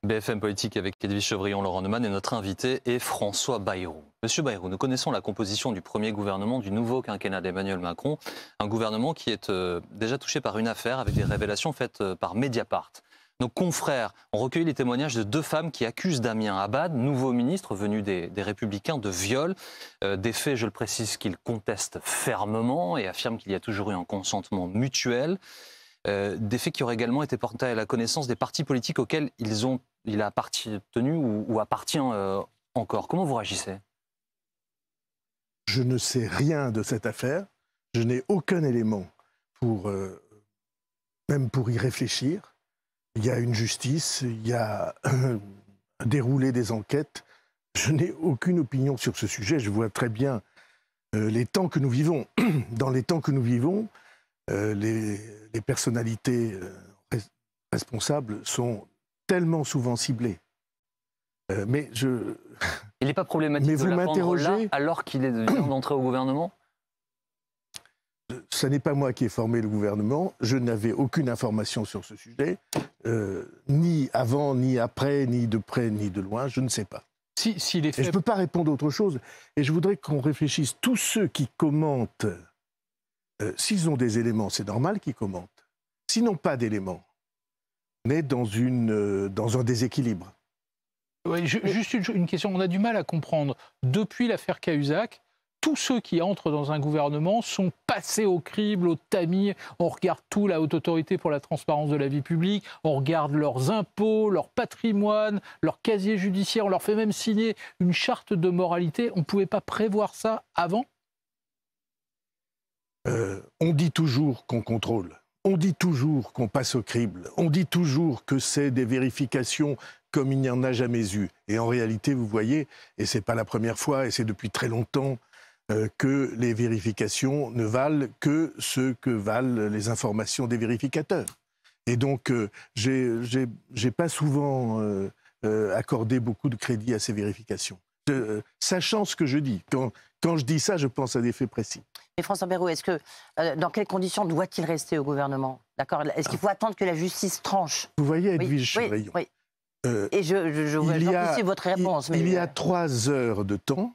BFM Politique avec Edwige Chevrillon, Laurent Neumann et notre invité est François Bayrou. Monsieur Bayrou, nous connaissons la composition du premier gouvernement du nouveau quinquennat d'Emmanuel Macron, un gouvernement qui est déjà touché par une affaire avec des révélations faites par Mediapart. Nos confrères ont recueilli les témoignages de deux femmes qui accusent Damien Abad, nouveau ministre venu des Républicains, de viol. Des faits, je le précise, qu'ils contestent fermement et affirment qu'il y a toujours eu un consentement mutuel. Des faits qui auraient également été portés à la connaissance des partis politiques auxquels il a appartenu ou appartient encore. Comment vous réagissez ? Je ne sais rien de cette affaire. Je n'ai aucun élément même pour y réfléchir. Il y a une justice, il y a un déroulé des enquêtes. Je n'ai aucune opinion sur ce sujet. Je vois très bien les temps que nous vivons. Dans les temps que nous vivons, les personnalités responsables sont tellement souvent ciblées. Mais il n'est pas problématique de la prendre là alors qu'il vient d'entrer au gouvernement ? Ce n'est pas moi qui ai formé le gouvernement. Je n'avais aucune information sur ce sujet, ni avant, ni après, ni de près, ni de loin. Je ne sais pas. Et je ne peux pas répondre à autre chose. Et je voudrais qu'on réfléchisse. Tous ceux qui commentent, s'ils ont des éléments, c'est normal qu'ils commentent. S'ils n'ont pas d'éléments, on est dans un déséquilibre. Oui, juste une question. On a du mal à comprendre. Depuis l'affaire Cahuzac, tous ceux qui entrent dans un gouvernement sont passés au crible, au tamis. On regarde tout, la Haute Autorité pour la transparence de la vie publique. On regarde leurs impôts, leur patrimoine, leur casier judiciaire. On leur fait même signer une charte de moralité. On ne pouvait pas prévoir ça avant ? On dit toujours qu'on contrôle. On dit toujours qu'on passe au crible. On dit toujours que c'est des vérifications comme il n'y en a jamais eu. Et en réalité, vous voyez, et ce n'est pas la première fois, et c'est depuis très longtemps, que les vérifications ne valent que ce que valent les informations des vérificateurs. Et donc, j'ai pas souvent accordé beaucoup de crédit à ces vérifications. Sachant ce que je dis. Quand je dis ça, je pense à des faits précis. Et François Bayrou, dans quelles conditions doit-il rester au gouvernement ? D'accord ? Est-ce qu'il faut attendre que la justice tranche ? Vous voyez, Edwige Chevrillon. Oui. Et j'anticipe votre réponse. Il y a 3 heures de temps,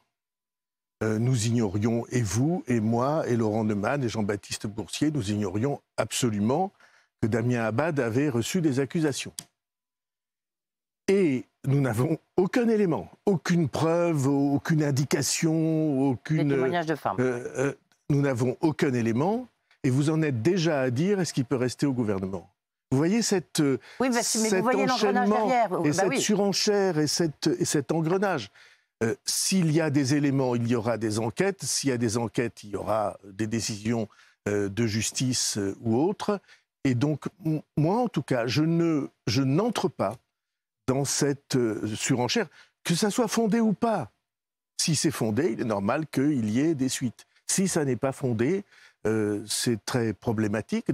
nous ignorions, et vous, et moi, et Laurent Neumann, et Jean-Baptiste Boursier, nous ignorions absolument que Damien Abad avait reçu des accusations. Et nous n'avons aucun élément, aucune preuve, aucune indication, aucune... Des témoignages de femmes. Nous n'avons aucun élément, et vous en êtes déjà à dire, est-ce qu'il peut rester au gouvernement ? Vous voyez cet mais vous voyez l'engrenage derrière. Et cette surenchère et cet engrenage. S'il y a des éléments, il y aura des enquêtes. S'il y a des enquêtes, il y aura des décisions de justice ou autres. Et donc, moi, en tout cas, je n'entre pas dans cette surenchère, que ça soit fondé ou pas. Si c'est fondé, il est normal qu'il y ait des suites. Si ça n'est pas fondé, c'est très problématique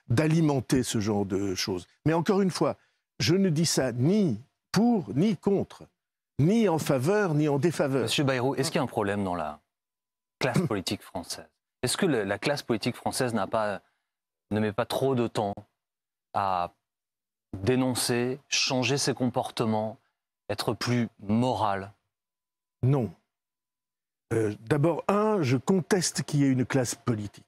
d'alimenter ce genre de choses. Mais encore une fois, je ne dis ça ni pour ni contre, ni en faveur ni en défaveur. Monsieur Bayrou, est-ce qu'il y a un problème dans la classe politique française ? Est-ce que la classe politique française ne met pas trop de temps à dénoncer, changer ses comportements, être plus morale ? Non. D'abord, je conteste qu'il y ait une classe politique.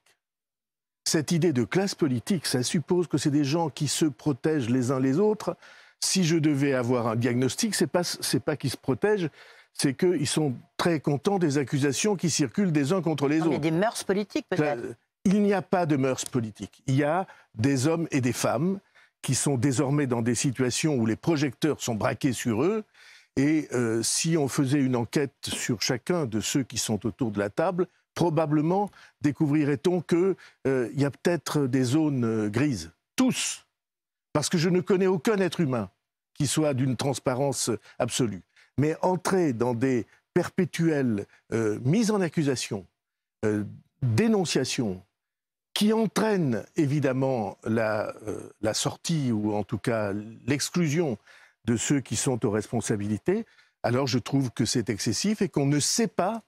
Cette idée de classe politique, ça suppose que c'est des gens qui se protègent les uns les autres. Si je devais avoir un diagnostic, c'est pas qu'ils se protègent, c'est qu'ils sont très contents des accusations qui circulent des uns contre les autres. Mais des mœurs politiques, peut-être ? Il n'y a pas de mœurs politiques. Il y a des hommes et des femmes qui sont désormais dans des situations où les projecteurs sont braqués sur eux. Et si on faisait une enquête sur chacun de ceux qui sont autour de la table, probablement découvrirait-on qu'il y a peut-être des zones grises. Tous. Parce que je ne connais aucun être humain qui soit d'une transparence absolue. Mais entrer dans des perpétuelles mises en accusation, dénonciations, qui entraînent évidemment la sortie, ou en tout cas l'exclusion de ceux qui sont aux responsabilités, alors je trouve que c'est excessif et qu'on ne sait pas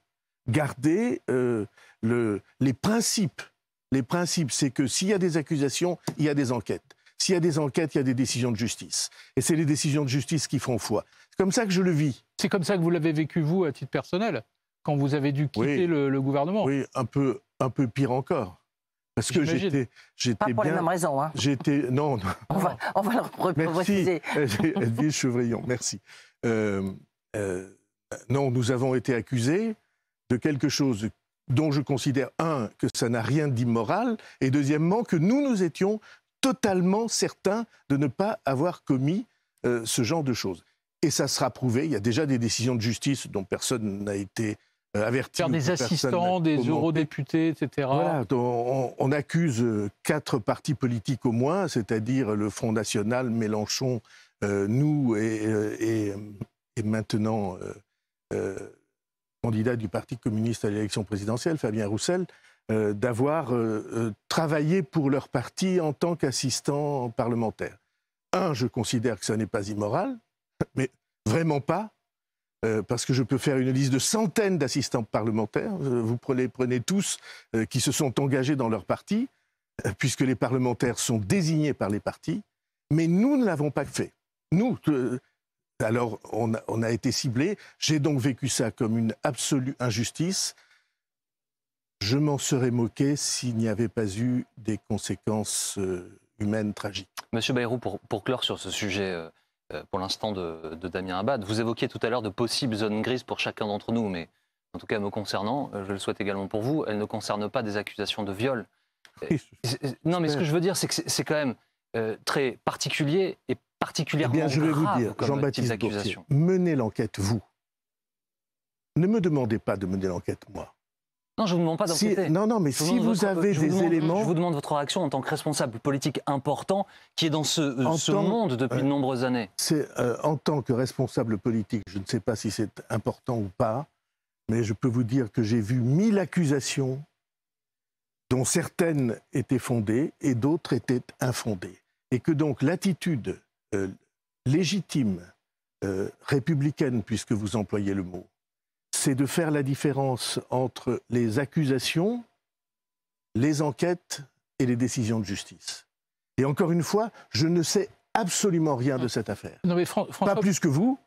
garder les principes. Les principes, c'est que s'il y a des accusations, il y a des enquêtes. S'il y a des enquêtes, il y a des décisions de justice. Et c'est les décisions de justice qui font foi. C'est comme ça que je le vis. C'est comme ça que vous l'avez vécu, vous, à titre personnel, quand vous avez dû quitter le gouvernement. Oui, un peu pire encore. Parce que j'étais pas pour bien... les mêmes raisons. Hein. Non. On va le préciser. Merci, Edwige Chevrillon, merci. Non, nous avons été accusés de quelque chose dont je considère, un, que ça n'a rien d'immoral, et deuxièmement, que nous étions totalement certains de ne pas avoir commis ce genre de choses. Et ça sera prouvé, il y a déjà des décisions de justice dont personne n'a été averti. Faire des assistants, des eurodéputés, etc. Voilà, on accuse 4 partis politiques au moins, c'est-à-dire le Front National, Mélenchon, nous et maintenant candidat du Parti communiste à l'élection présidentielle, Fabien Roussel, d'avoir travaillé pour leur parti en tant qu'assistant parlementaire. Un, je considère que ça n'est pas immoral, mais vraiment pas, parce que je peux faire une liste de centaines d'assistants parlementaires. Vous prenez tous qui se sont engagés dans leur parti, puisque les parlementaires sont désignés par les partis, mais nous ne l'avons pas fait. Nous, alors on a été ciblés. J'ai donc vécu ça comme une absolue injustice. Je m'en serais moqué s'il n'y avait pas eu des conséquences humaines tragiques. Monsieur Bayrou, pour clore sur ce sujet, pour l'instant, de Damien Abad, vous évoquiez tout à l'heure de possibles zones grises pour chacun d'entre nous, mais en tout cas me concernant, je le souhaite également pour vous, elles ne concernent pas des accusations de viol. Non, mais ce que je veux dire, c'est que c'est quand même très particulier et particulièrement grave. Je vais vous dire, Jean-Baptiste Bourtier, menez l'enquête, vous. Ne me demandez pas de mener l'enquête, moi. Non, je ne vous demande pas d'enquêter. Non, mais si vous avez des éléments... Je vous demande votre réaction en tant que responsable politique important qui est dans ce monde depuis de nombreuses années. En tant que responsable politique, je ne sais pas si c'est important ou pas, mais je peux vous dire que j'ai vu 1000 accusations dont certaines étaient fondées et d'autres étaient infondées. Et que donc l'attitude légitime, républicaine, puisque vous employez le mot, c'est de faire la différence entre les accusations, les enquêtes et les décisions de justice. Et encore une fois, je ne sais absolument rien de cette affaire. Non mais François... Pas plus que vous,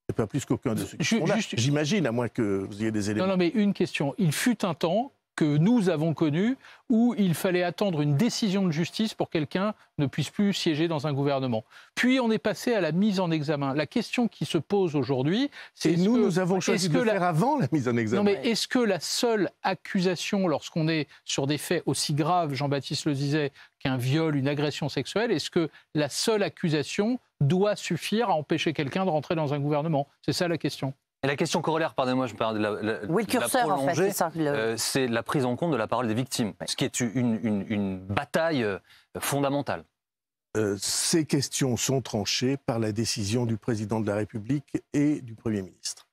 et pas plus qu'aucun de ceux qui sont là. J'imagine, à moins que vous ayez des éléments. Non, mais une question. Il fut un temps que nous avons connu où il fallait attendre une décision de justice pour que quelqu'un ne puisse plus siéger dans un gouvernement. Puis on est passé à la mise en examen. La question qui se pose aujourd'hui, c'est... Et nous avons choisi de faire avant la mise en examen. Non, mais est-ce que la seule accusation, lorsqu'on est sur des faits aussi graves, Jean-Baptiste le disait, qu'un viol, une agression sexuelle, est-ce que la seule accusation doit suffire à empêcher quelqu'un de rentrer dans un gouvernement? C'est ça la question. Et la question corollaire, pardonnez-moi, je me permets de oui, le curseur, prolonger, en fait, c'est ça. C'est la prise en compte de la parole des victimes, ce qui est une bataille fondamentale. Ces questions sont tranchées par la décision du président de la République et du Premier ministre.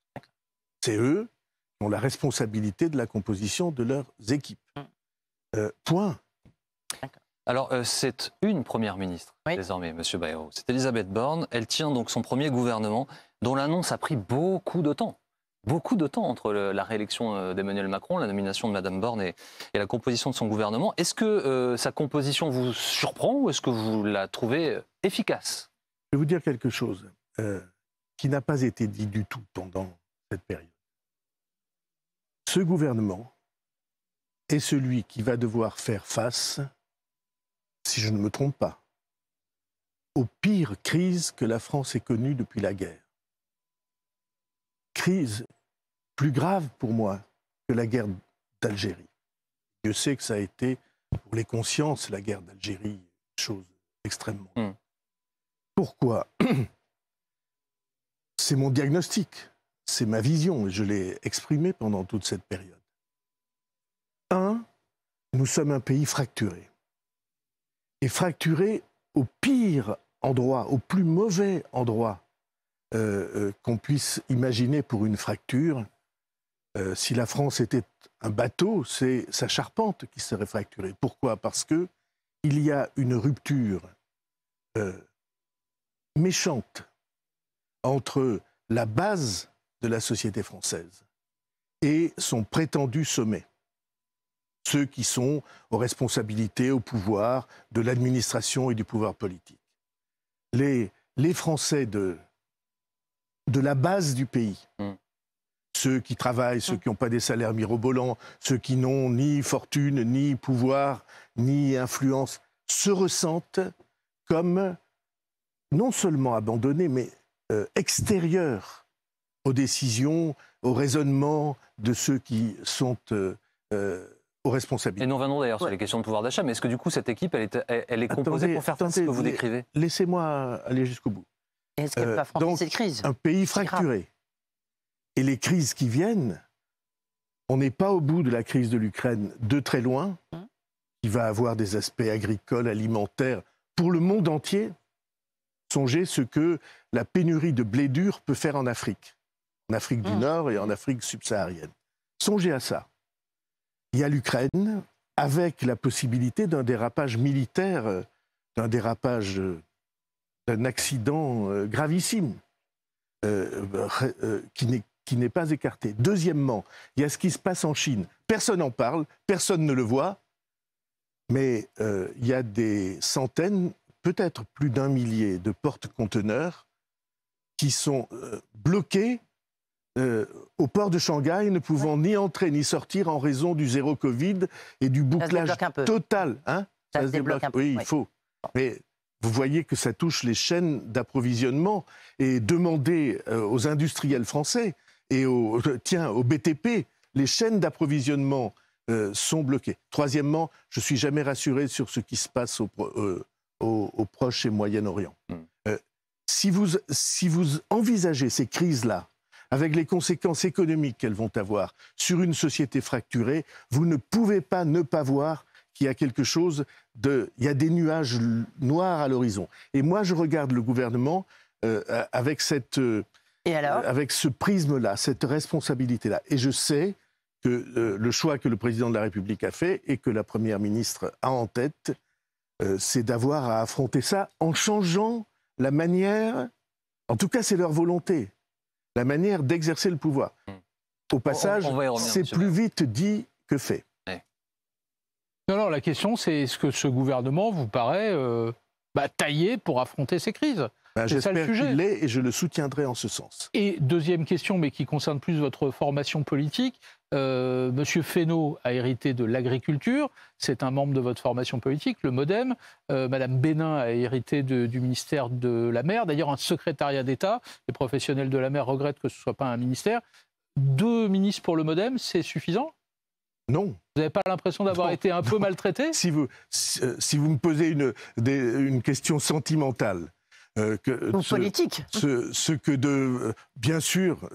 C'est eux qui ont la responsabilité de la composition de leurs équipes. Point. Alors, c'est une première ministre, désormais, M. Bayrou. C'est Elisabeth Borne. Elle tient donc son premier gouvernement, dont l'annonce a pris beaucoup de temps. Beaucoup de temps entre la réélection d'Emmanuel Macron, la nomination de Mme Borne et la composition de son gouvernement. Est-ce que sa composition vous surprend ou est-ce que vous la trouvez efficace? Je vais vous dire quelque chose qui n'a pas été dit du tout pendant cette période. Ce gouvernement est celui qui va devoir faire face, si je ne me trompe pas, aux pires crises que la France ait connues depuis la guerre. Crise plus grave pour moi que la guerre d'Algérie. Dieu sait que ça a été, pour les consciences, la guerre d'Algérie, une chose extrêmement. Pourquoi? C'est mon diagnostic, c'est ma vision, et je l'ai exprimée pendant toute cette période. Un, nous sommes un pays fracturé. Et fracturé au pire endroit, au plus mauvais endroit qu'on puisse imaginer pour une fracture. Si la France était un bateau, c'est sa charpente qui serait fracturée. Pourquoi? Parce qu'il y a une rupture méchante entre la base de la société française et son prétendu sommet. ceux qui sont aux responsabilités, au pouvoir de l'administration et du pouvoir politique. Les Français de la base du pays, ceux qui travaillent, ceux qui n'ont pas des salaires mirobolants, ceux qui n'ont ni fortune, ni pouvoir, ni influence, se ressentent comme non seulement abandonnés, mais extérieurs aux décisions, au raisonnement de ceux qui sont aux responsabilités. Et nous revenons d'ailleurs sur les questions de pouvoir d'achat, mais est-ce que du coup cette équipe, elle est composée pour faire ce que vous décrivez? Laissez-moi aller jusqu'au bout. Est-ce qu'elle peut affronter cette crise? Un pays fracturé. Et les crises qui viennent, on n'est pas au bout de la crise de l'Ukraine de très loin, qui va avoir des aspects agricoles, alimentaires, pour le monde entier. Songez ce que la pénurie de blé dur peut faire en Afrique du Nord et en Afrique subsaharienne. Songez à ça. Il y a l'Ukraine, avec la possibilité d'un dérapage militaire, d'un dérapage, d'un accident gravissime, qui n'est pas écarté. Deuxièmement, il y a ce qui se passe en Chine. Personne n'en parle, personne ne le voit, mais il y a des centaines, peut-être plus d'1 millier de porte-conteneurs qui sont bloqués au port de Shanghai, ne pouvant ni entrer ni sortir en raison du zéro Covid et du bouclage total. Hein, ça se débloque un peu. Oui, il faut. Mais vous voyez que ça touche les chaînes d'approvisionnement et demander aux industriels français et au BTP, les chaînes d'approvisionnement sont bloquées. Troisièmement, je ne suis jamais rassuré sur ce qui se passe au Proche et Moyen-Orient. Si vous envisagez ces crises-là, avec les conséquences économiques qu'elles vont avoir sur une société fracturée, vous ne pouvez pas ne pas voir qu'il y a quelque chose il y a des nuages noirs à l'horizon. Et moi, je regarde le gouvernement avec avec ce prisme-là, cette responsabilité-là. Et je sais que le choix que le président de la République a fait et que la première ministre a en tête, c'est d'avoir à affronter ça en changeant la manière, en tout cas c'est leur volonté, la manière d'exercer le pouvoir. Au passage, c'est plus vite dit que fait. Non, la question c'est est-ce que ce gouvernement vous paraît taillé pour affronter ces crises? J'espère qu'il l'est et je le soutiendrai en ce sens. Et deuxième question, mais qui concerne plus votre formation politique, Monsieur Fesneau a hérité de l'agriculture, c'est un membre de votre formation politique, le MoDem. Madame Bénin a hérité du ministère de la Mer, d'ailleurs un secrétariat d'État. Les professionnels de la mer regrettent que ce ne soit pas un ministère. 2 ministres pour le MoDem, c'est suffisant? Non. Vous n'avez pas l'impression d'avoir été un peu maltraité? Si vous me posez une question sentimentale, politique. Bien sûr,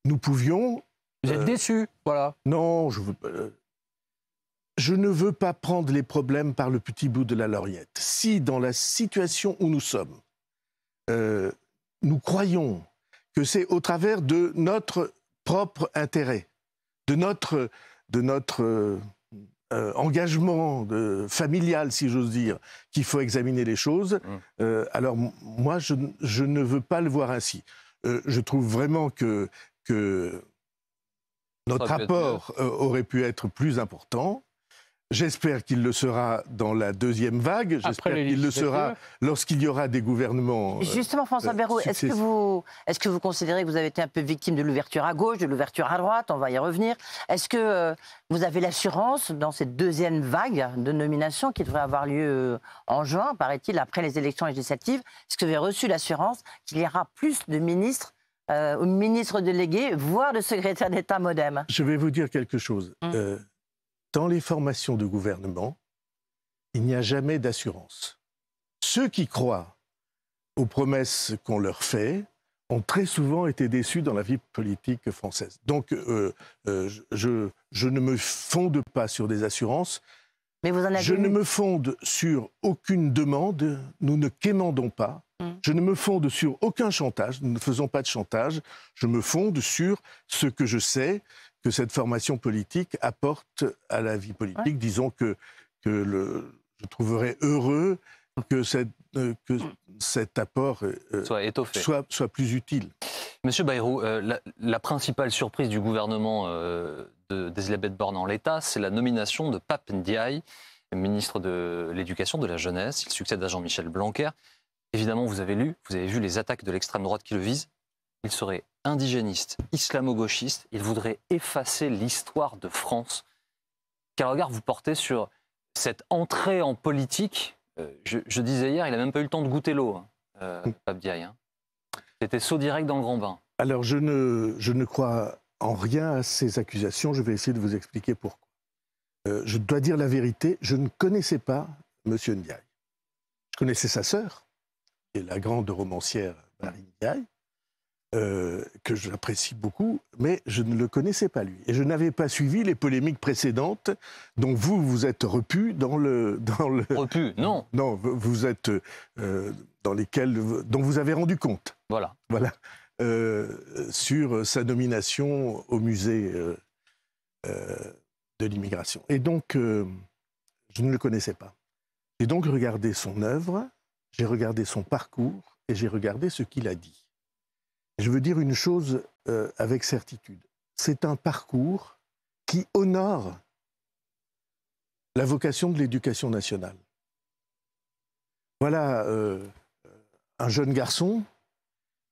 nous pouvions. Vous êtes déçu, voilà. Non, je ne veux pas prendre les problèmes par le petit bout de la lorgnette. Si dans la situation où nous sommes, nous croyons que c'est au travers de notre propre intérêt, de notre engagement familial, si j'ose dire, qu'il faut examiner les choses, alors moi, je ne veux pas le voir ainsi. Je trouve vraiment que notre apport aurait pu être plus important. J'espère qu'il le sera dans la deuxième vague. J'espère qu'il le sera lorsqu'il y aura des gouvernements. Justement, François Bayrou, est-ce que vous considérez que vous avez été un peu victime de l'ouverture à gauche, de l'ouverture à droite? On va y revenir. Est-ce que vous avez l'assurance, dans cette deuxième vague de nomination qui devrait avoir lieu en juin, paraît-il, après les élections législatives, est-ce que vous avez reçu l'assurance qu'il y aura plus de ministres ou ministres délégués, voire de secrétaires d'État MoDem? Je vais vous dire quelque chose. Dans les formations de gouvernement, il n'y a jamais d'assurance. Ceux qui croient aux promesses qu'on leur fait ont très souvent été déçus dans la vie politique française. Donc, je ne me fonde pas sur des assurances. Mais vous en avez je ne me fonde sur aucune demande. Nous ne quémandons pas. Je ne me fonde sur aucun chantage. Nous ne faisons pas de chantage. Je me fonde sur ce que je sais que cette formation politique apporte à la vie politique. Disons que je trouverais heureux que cet apport soit plus utile. Monsieur Bayrou, la principale surprise du gouvernement de d'Elisabeth Borne en l'état, c'est la nomination de Pape Ndiaye, ministre de l'Éducation, de la Jeunesse. Il succède à Jean-Michel Blanquer. Évidemment, vous avez vu les attaques de l'extrême droite qui le visent. Il serait indigéniste, islamo-gauchiste. Il voudrait effacer l'histoire de France. Quel regard vous portez sur cette entrée en politique? Je disais hier, il n'a même pas eu le temps de goûter l'eau, Pape Ndiaye. C'était saut direct dans le grand bain. Alors, je ne crois en rien à ces accusations. Je vais essayer de vous expliquer pourquoi. Je dois dire la vérité, je ne connaissais pas M. Ndiaye. Je connaissais sa sœur, qui est la grande romancière Marie Ndiaye, que j'apprécie beaucoup, mais je ne le connaissais pas lui. Et je n'avais pas suivi les polémiques précédentes dont vous êtes repu dans le... Repu, non. Non, vous êtes dans lesquels... dont vous avez rendu compte. Voilà. Voilà. Sur sa nomination au musée de l'immigration. Et donc, je ne le connaissais pas. J'ai donc regardé son œuvre, j'ai regardé son parcours et j'ai regardé ce qu'il a dit. Je veux dire une chose avec certitude. C'est un parcours qui honore la vocation de l'éducation nationale. Voilà un jeune garçon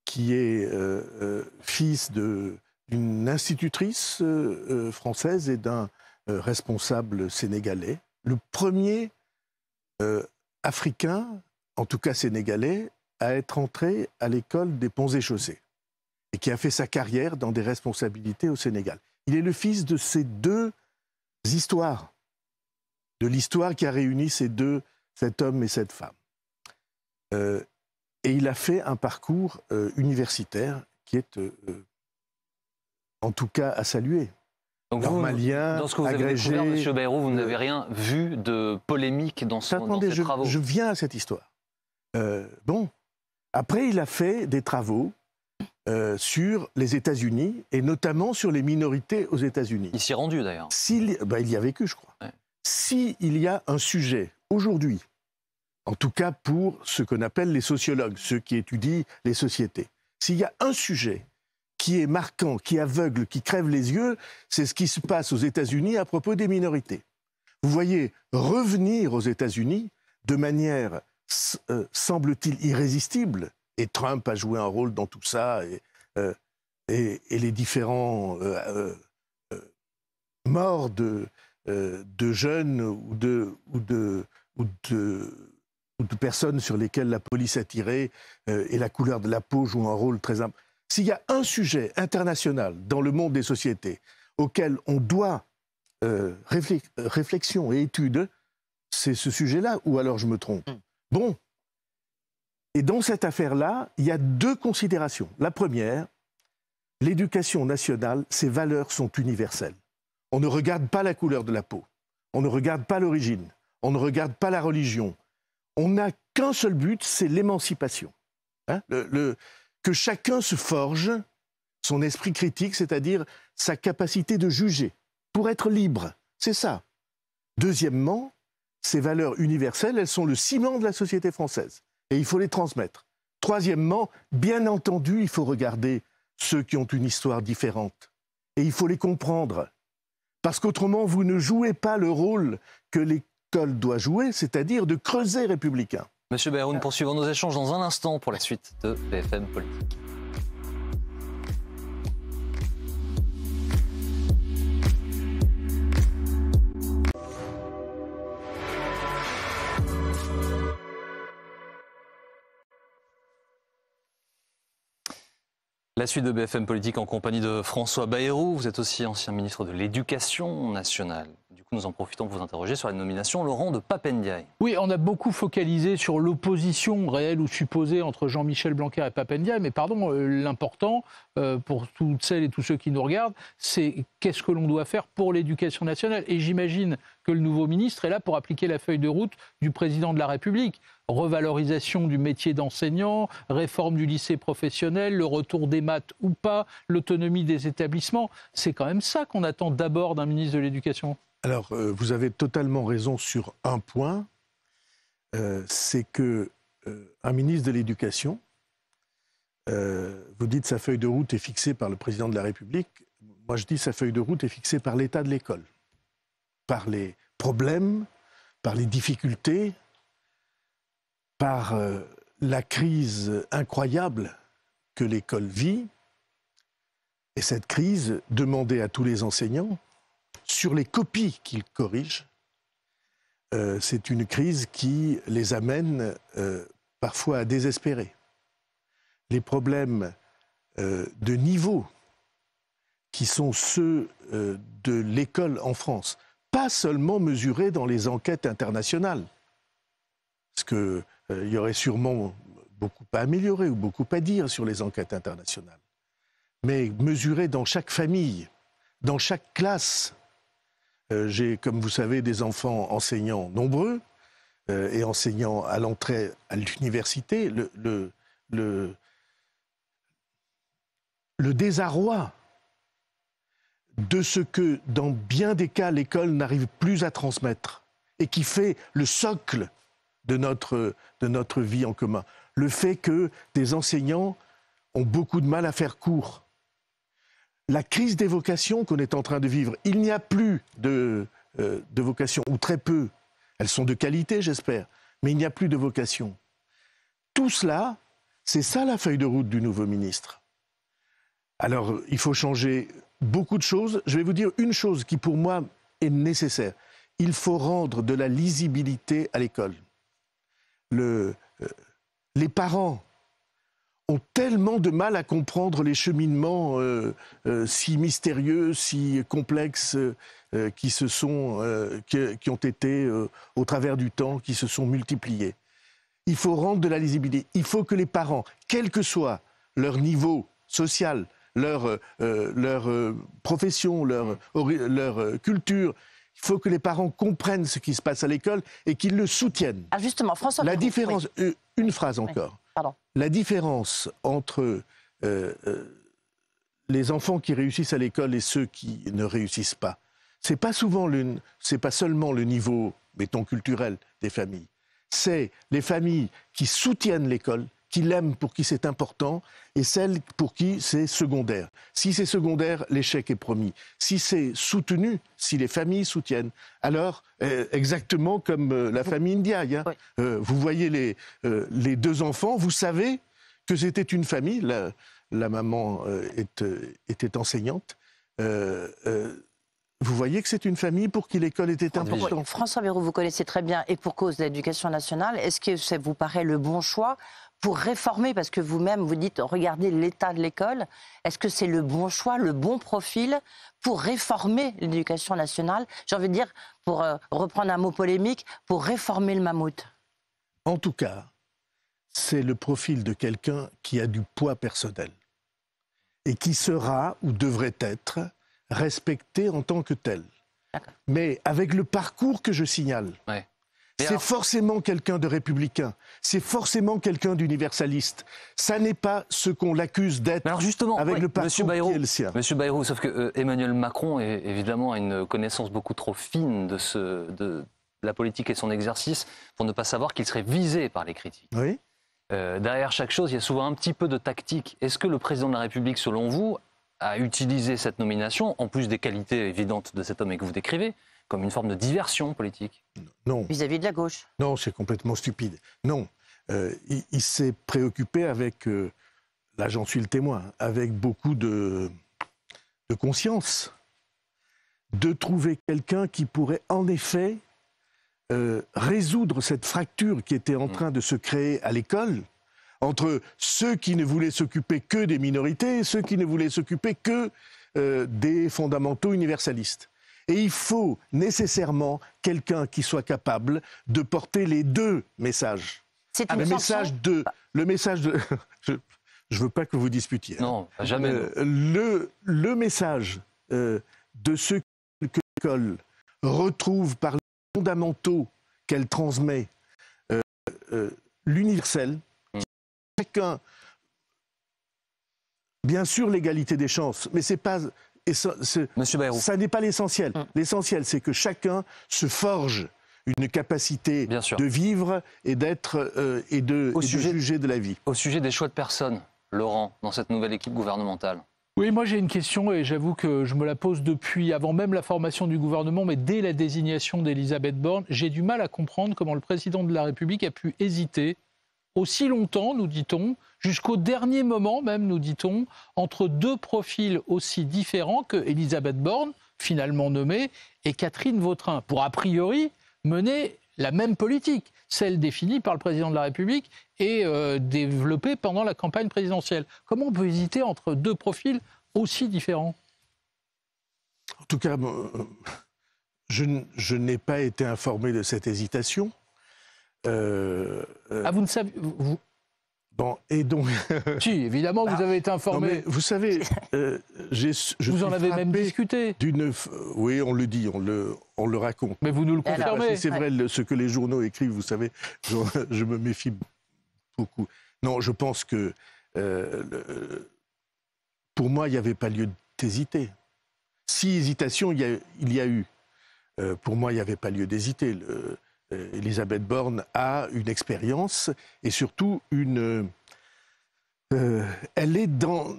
qui est fils d'une institutrice française et d'un responsable sénégalais. Le premier Africain, en tout cas sénégalais, à être entré à l'école des Ponts et Chaussées et qui a fait sa carrière dans des responsabilités au Sénégal. Il est le fils de ces deux histoires, de l'histoire qui a réuni cet homme et cette femme. Et il a fait un parcours universitaire qui est, en tout cas, à saluer. Donc Normalien, dans ce que vous agrégé, avez découvert, M. Bayrou, vous n'avez rien vu de polémique dans ses travaux. Je viens à cette histoire. Bon, après, il a fait des travaux sur les États-Unis, et notamment sur les minorités aux États-Unis. Il s'y est rendu, d'ailleurs. Il y a vécu, je crois. Ouais. S'il y a un sujet, aujourd'hui, en tout cas pour ce qu'on appelle les sociologues, ceux qui étudient les sociétés, s'il y a un sujet qui est marquant, qui aveugle, qui crève les yeux, c'est ce qui se passe aux États-Unis à propos des minorités. Vous voyez revenir aux États-Unis de manière, semble-t-il, irrésistible, et Trump a joué un rôle dans tout ça, et les différents morts de jeunes ou de personnes sur lesquelles la police a tiré, et la couleur de la peau joue un rôle très important. S'il y a un sujet international dans le monde des sociétés auquel on doit réflexion et étude, c'est ce sujet-là, ou alors je me trompe. Bon. Et dans cette affaire-là, il y a deux considérations. La première, l'éducation nationale, ses valeurs sont universelles. On ne regarde pas la couleur de la peau, on ne regarde pas l'origine, on ne regarde pas la religion. On n'a qu'un seul but, c'est l'émancipation. Hein, que chacun se forge son esprit critique, c'est-à-dire sa capacité de juger, pour être libre. C'est ça. Deuxièmement, ces valeurs universelles, elles sont le ciment de la société française. Et il faut les transmettre. Troisièmement, bien entendu, il faut regarder ceux qui ont une histoire différente. Et il faut les comprendre. Parce qu'autrement, vous ne jouez pas le rôle que l'école doit jouer, c'est-à-dire de creuset républicain. Monsieur Bayrou, nous poursuivons nos échanges dans un instant pour la suite de BFM Politique. La suite de BFM Politique en compagnie de François Bayrou. Vous êtes aussi ancien ministre de l'Éducation nationale. Du coup, nous en profitons pour vous interroger sur la nomination Laurent de Pape Ndiaye. Oui, on a beaucoup focalisé sur l'opposition réelle ou supposée entre Jean-Michel Blanquer et Pape Ndiaye. Mais pardon, l'important pour toutes celles et tous ceux qui nous regardent, c'est qu'est-ce que l'on doit faire pour l'éducation nationale. Et j'imagine que le nouveau ministre est là pour appliquer la feuille de route du président de la République. Revalorisation du métier d'enseignant, réforme du lycée professionnel, le retour des maths ou pas, l'autonomie des établissements. C'est quand même ça qu'on attend d'abord d'un ministre de l'Éducation. Alors, vous avez totalement raison sur un point, c'est que un ministre de l'Éducation, vous dites sa feuille de route est fixée par le président de la République. Moi, je dis sa feuille de route est fixée par l'état de l'école, par les problèmes, par les difficultés, par la crise incroyable que l'école vit. Et cette crise demandait à tous les enseignants, sur les copies qu'ils corrigent, c'est une crise qui les amène parfois à désespérer. Les problèmes de niveau qui sont ceux de l'école en France, pas seulement mesurés dans les enquêtes internationales, parce qu'il y aurait sûrement beaucoup à améliorer ou beaucoup à dire sur les enquêtes internationales, mais mesurés dans chaque famille, dans chaque classe. J'ai, comme vous savez, des enfants enseignants nombreux et enseignants à l'entrée à l'université. Le désarroi de ce que, dans bien des cas, l'école n'arrive plus à transmettre et qui fait le socle de notre vie en commun. Le fait que des enseignants ont beaucoup de mal à faire cours. La crise des vocations qu'on est en train de vivre, il n'y a plus de vocations, ou très peu. Elles sont de qualité, j'espère, mais il n'y a plus de vocations. Tout cela, c'est ça la feuille de route du nouveau ministre. Alors, il faut changer beaucoup de choses. Je vais vous dire une chose qui, pour moi, est nécessaire. Il faut rendre de la lisibilité à l'école. Les parents ont tellement de mal à comprendre les cheminements si mystérieux, si complexes qui ont été au travers du temps, qui se sont multipliés. Il faut rendre de la lisibilité. Il faut que les parents, quel que soit leur niveau social, leur profession, leur culture, il faut que les parents comprennent ce qui se passe à l'école et qu'ils le soutiennent. Ah justement, François La Bayrou, différence, oui. Une phrase encore. Oui. Pardon. La différence entre les enfants qui réussissent à l'école et ceux qui ne réussissent pas, c'est pas seulement le niveau, mettons, culturel des familles. C'est les familles qui soutiennent l'école, qui l'aiment, pour qui c'est important, et celles pour qui c'est secondaire. Si c'est secondaire, l'échec est promis. Si c'est soutenu, si les familles soutiennent, alors exactement comme la famille Ndiaye. Hein, oui. Vous voyez les deux enfants, vous savez que c'était une famille. La maman était enseignante. Vous voyez que c'est une famille pour qui l'école était importante. François Bayrou, vous connaissez très bien, et pour cause de l'éducation nationale, est-ce que ça vous paraît le bon choix pour réformer, parce que vous-même vous dites, regardez l'état de l'école, est-ce que c'est le bon choix, le bon profil pour réformer l'éducation nationale? J'ai envie de dire, pour reprendre un mot polémique, pour réformer le mammouth. En tout cas, c'est le profil de quelqu'un qui a du poids personnel et qui sera, ou devrait être, respecté en tant que tel. Mais avec le parcours que je signale, ouais. C'est forcément quelqu'un de républicain, c'est forcément quelqu'un d'universaliste. Ça n'est pas ce qu'on l'accuse d'être. Alors justement, avec le parcours Bayrou, qui est le sien. Monsieur Bayrou, sauf que Emmanuel Macron, évidemment, a une connaissance beaucoup trop fine de la politique et son exercice pour ne pas savoir qu'il serait visé par les critiques. Oui. Derrière chaque chose, il y a souvent un petit peu de tactique. Est-ce que le président de la République, selon vous, a utilisé cette nomination, en plus des qualités évidentes de cet homme et que vous décrivez, comme une forme de diversion politique? Non. Vis-à-vis de la gauche? Non, c'est complètement stupide. Non. Il s'est préoccupé avec, là j'en suis le témoin, avec beaucoup de conscience, de trouver quelqu'un qui pourrait en effet résoudre cette fracture qui était en train de se créer à l'école, entre ceux qui ne voulaient s'occuper que des minorités et ceux qui ne voulaient s'occuper que des fondamentaux universalistes. Et il faut nécessairement quelqu'un qui soit capable de porter les deux messages. C'est une le message de je ne veux pas que vous disputiez. Non, jamais. Le message de ceux que l'école retrouve par les fondamentaux qu'elle transmet, l'universel, chacun, bien sûr l'égalité des chances, mais c'est pas... Monsieur Bayrou. Ça n'est pas l'essentiel. L'essentiel, c'est que chacun se forge une capacité de vivre et d'être et de juger de la vie. Au sujet des choix de personnes, Laurent, dans cette nouvelle équipe gouvernementale, Oui, moi j'ai une question et j'avoue que je me la pose depuis avant même la formation du gouvernement, mais dès la désignation d'Elisabeth Borne, j'ai du mal à comprendre comment le président de la République a pu hésiter aussi longtemps, nous dit-on, jusqu'au dernier moment même, nous dit-on, entre deux profils aussi différents que Elisabeth Borne, finalement nommée, et Catherine Vautrin, pour a priori mener la même politique, celle définie par le président de la République et développée pendant la campagne présidentielle. Comment on peut hésiter entre deux profils aussi différents ? En tout cas, je n'ai pas été informé de cette hésitation. Vous ne savez... Bon, et donc... Si, évidemment, vous avez été informé. Non, mais vous savez, vous en avez même discuté. Oui, on le dit, on le raconte. Mais vous nous le confirmez. C'est vrai, ce que les journaux écrivent, vous savez, je me méfie beaucoup. Non, je pense que pour moi, il n'y avait pas lieu d'hésiter. Si hésitation il y a eu, pour moi, il n'y avait pas lieu d'hésiter. Elisabeth Borne a une expérience et surtout elle est dans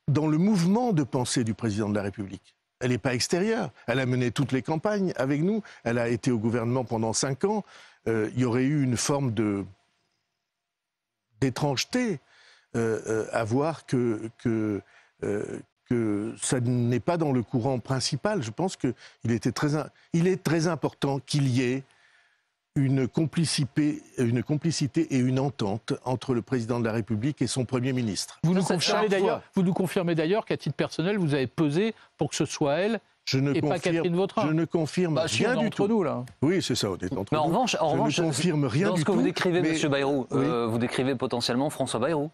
le mouvement de pensée du président de la République. Elle n'est pas extérieure. Elle a mené toutes les campagnes avec nous. Elle a été au gouvernement pendant 5 ans. Il y aurait eu une forme d'étrangeté à voir que ça n'est pas dans le courant principal. Je pense qu'il est très important qu'il y ait une complicité et une entente entre le président de la République et son Premier ministre. Vous nous confirmez d'ailleurs qu'à titre personnel, vous avez pesé pour que ce soit elle pas Catherine Vautrin. Je ne confirme rien du tout. Nous, là. Oui, c'est ça, on est entre nous. En revanche, je ne confirme rien dans du ce que tout. vous décrivez, M. Bayrou, oui. Vous décrivez potentiellement François Bayrou.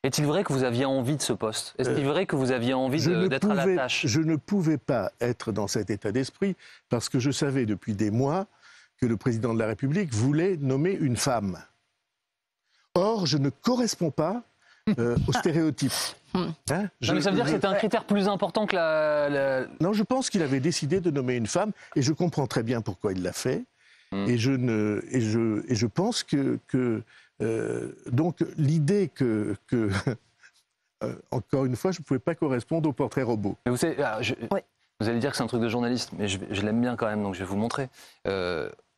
Est-il vrai que vous aviez envie de ce poste ? Est-il vrai que vous aviez envie d'être à la tâche ? Je ne pouvais pas être dans cet état d'esprit parce que je savais depuis des mois que le président de la République voulait nommer une femme. Or, je ne corresponds pas aux stéréotypes. Mais ça veut dire que c'était un critère plus important que Non, je pense qu'il avait décidé de nommer une femme, et je comprends très bien pourquoi il l'a fait. Et je pense que donc l'idée que encore une fois, je ne pouvais pas correspondre au portrait robot. Mais vous savez, vous allez dire que c'est un truc de journaliste, mais je l'aime bien quand même, donc je vais vous montrer.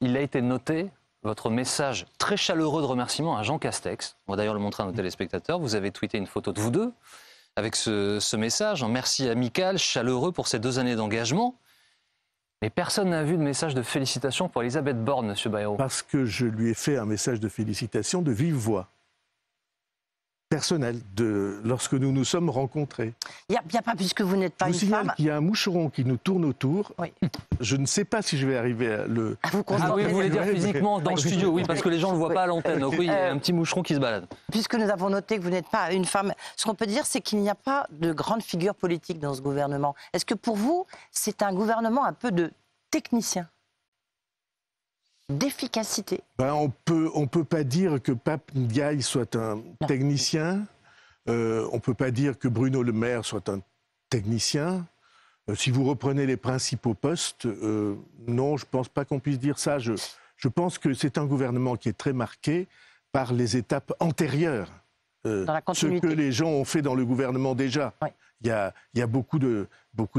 Il a été noté, votre message très chaleureux de remerciement à Jean Castex. On va d'ailleurs le montrer à nos téléspectateurs. Vous avez tweeté une photo de vous deux avec ce message, un merci amical, chaleureux pour ces 2 années d'engagement. Mais personne n'a vu de message de félicitations pour Elisabeth Borne, M. Bayrou. Parce que je lui ai fait un message de félicitations de vive voix. Personnel, lorsque nous nous sommes rencontrés. Il n'y a pas, puisque vous n'êtes pas une femme... Je vous signale qu'il y a un moucheron qui nous tourne autour. Oui. Je ne sais pas si je vais arriver à le... Vous voulez dire physiquement dans le studio, oui, parce que les gens ne le voient pas à l'antenne. Donc oui, il y a un petit moucheron qui se balade. Puisque nous avons noté que vous n'êtes pas une femme, ce qu'on peut dire, c'est qu'il n'y a pas de grande figure politique dans ce gouvernement. Est-ce que pour vous, c'est un gouvernement un peu de technicien ? D'efficacité. On peut pas dire que Pape Ndiaye soit un technicien. On peut pas dire que Bruno Le Maire soit un technicien. Si vous reprenez les principaux postes, non, je pense pas qu'on puisse dire ça. Je pense que c'est un gouvernement qui est très marqué par les étapes antérieures. Dans la continuité. Ce que les gens ont fait dans le gouvernement déjà. Oui. Il y a beaucoup de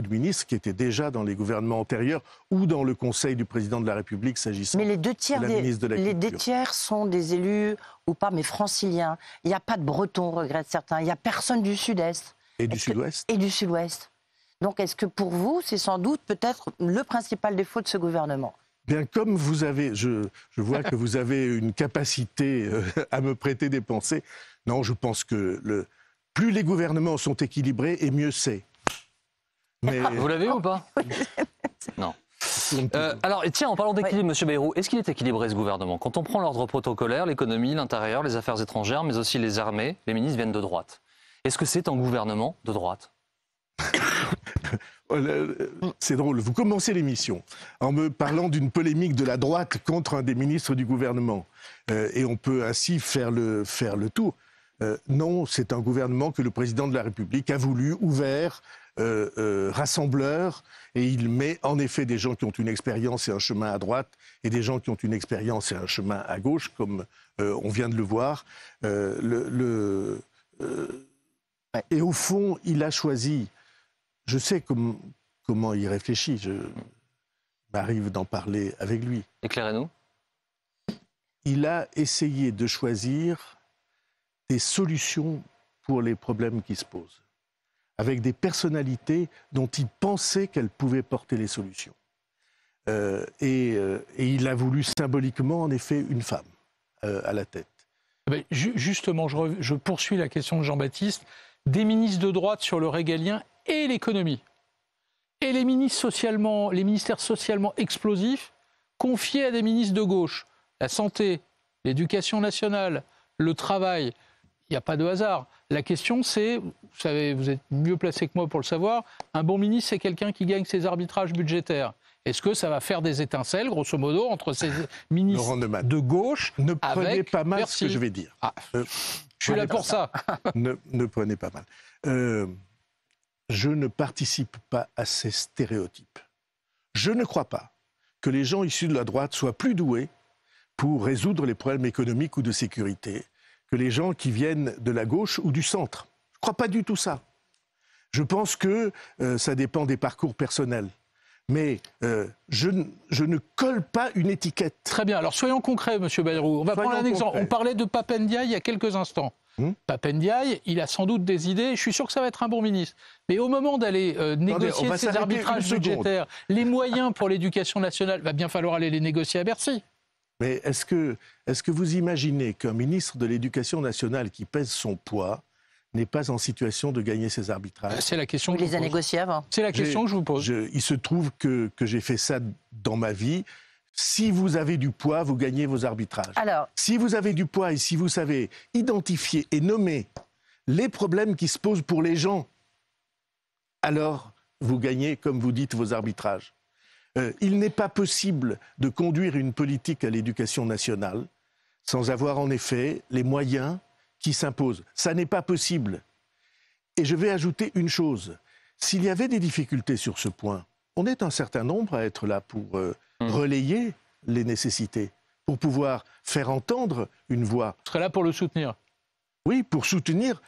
ministres qui étaient déjà dans les gouvernements antérieurs ou dans le Conseil du président de la République s'agissant de la ministre de la Culture. Les 2 tiers sont des élus, ou pas, mais franciliens. Il n'y a pas de Bretons, regrettent certains. Il n'y a personne du Sud-Est. Et du Sud-Ouest. Et du Sud-Ouest. Donc est-ce que pour vous, c'est sans doute peut-être le principal défaut de ce gouvernement ? Bien, comme vous avez, je vois que vous avez une capacité à me prêter des pensées. Non, je pense que plus les gouvernements sont équilibrés, et mieux c'est. Mais... Vous l'avez ou pas ? Non. Alors, tiens, en parlant d'équilibre, M. Bayrou, est-ce qu'il est équilibré ce gouvernement ? Quand on prend l'ordre protocolaire, l'économie, l'intérieur, les affaires étrangères, mais aussi les armées, les ministres viennent de droite. Est-ce que c'est un gouvernement de droite ? C'est drôle, vous commencez l'émission en me parlant d'une polémique de la droite contre un des ministres du gouvernement. Et on peut ainsi faire le tour. Non, c'est un gouvernement que le président de la République a voulu ouvert, rassembleur, et il met en effet des gens qui ont une expérience et un chemin à droite, et des gens qui ont une expérience et un chemin à gauche, comme on vient de le voir. Ouais. Et au fond, il a choisi, je sais comment il réfléchit, je m'arrive d'en parler avec lui. Éclairez-nous. Il a essayé de choisir des solutions pour les problèmes qui se posent, avec des personnalités dont il pensait qu'elles pouvaient porter les solutions. Et il a voulu symboliquement, en effet, une femme à la tête. Justement, je poursuis la question de Jean-Baptiste. Des ministres de droite sur le régalien et l'économie. Et les ministères socialement explosifs confiés à des ministres de gauche. La santé, l'éducation nationale, le travail. Il n'y a pas de hasard. La question, c'est, vous savez, vous êtes mieux placé que moi pour le savoir, un bon ministre, c'est quelqu'un qui gagne ses arbitrages budgétaires. Est-ce que ça va faire des étincelles, grosso modo, entre ces ministres de gauche ne prenez pas mal Bercy. ce que je vais dire. Je suis là pour ça. Ne prenez pas mal. Je ne participe pas à ces stéréotypes. Je ne crois pas que les gens issus de la droite soient plus doués pour résoudre les problèmes économiques ou de sécurité que les gens qui viennent de la gauche ou du centre. Je ne crois pas du tout ça. Je pense que ça dépend des parcours personnels. Mais je ne colle pas une étiquette. Très bien. Alors soyons concrets, M. Bayrou. On va prendre un exemple. On parlait de Pape Ndiaye il y a quelques instants. Pape Ndiaye, il a sans doute des idées. Je suis sûr que ça va être un bon ministre. Mais au moment d'aller négocier ces arbitrages budgétaires, les moyens pour l'éducation nationale, va bien falloir aller les négocier à Bercy. Mais est-ce que vous imaginez qu'un ministre de l'Éducation nationale qui pèse son poids n'est pas en situation de gagner ses arbitrages? C'est la question que je vous pose. Les a négociés avant. C'est la question que je vous pose. Il se trouve que j'ai fait ça dans ma vie. Si vous avez du poids, vous gagnez vos arbitrages. Alors, si vous avez du poids et si vous savez identifier et nommer les problèmes qui se posent pour les gens, alors vous gagnez, comme vous dites, vos arbitrages. Il n'est pas possible de conduire une politique à l'éducation nationale sans avoir en effet les moyens qui s'imposent. Ça n'est pas possible. Et je vais ajouter une chose. S'il y avait des difficultés sur ce point, on est un certain nombre à être là pour relayer les nécessités, pour pouvoir faire entendre une voix. Je serai là pour le soutenir. Oui, pour soutenir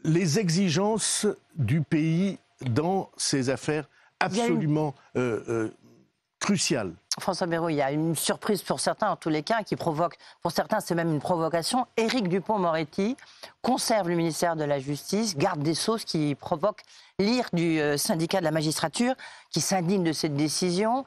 les exigences du pays dans ces affaires absolument cruciales. François Bayrou, il y a une surprise pour certains, en tous les cas, qui provoque, pour certains, c'est même une provocation. Éric Dupond-Moretti conserve le ministère de la Justice, garde des Sceaux, ce qui provoque l'ire du syndicat de la magistrature, qui s'indigne de cette décision,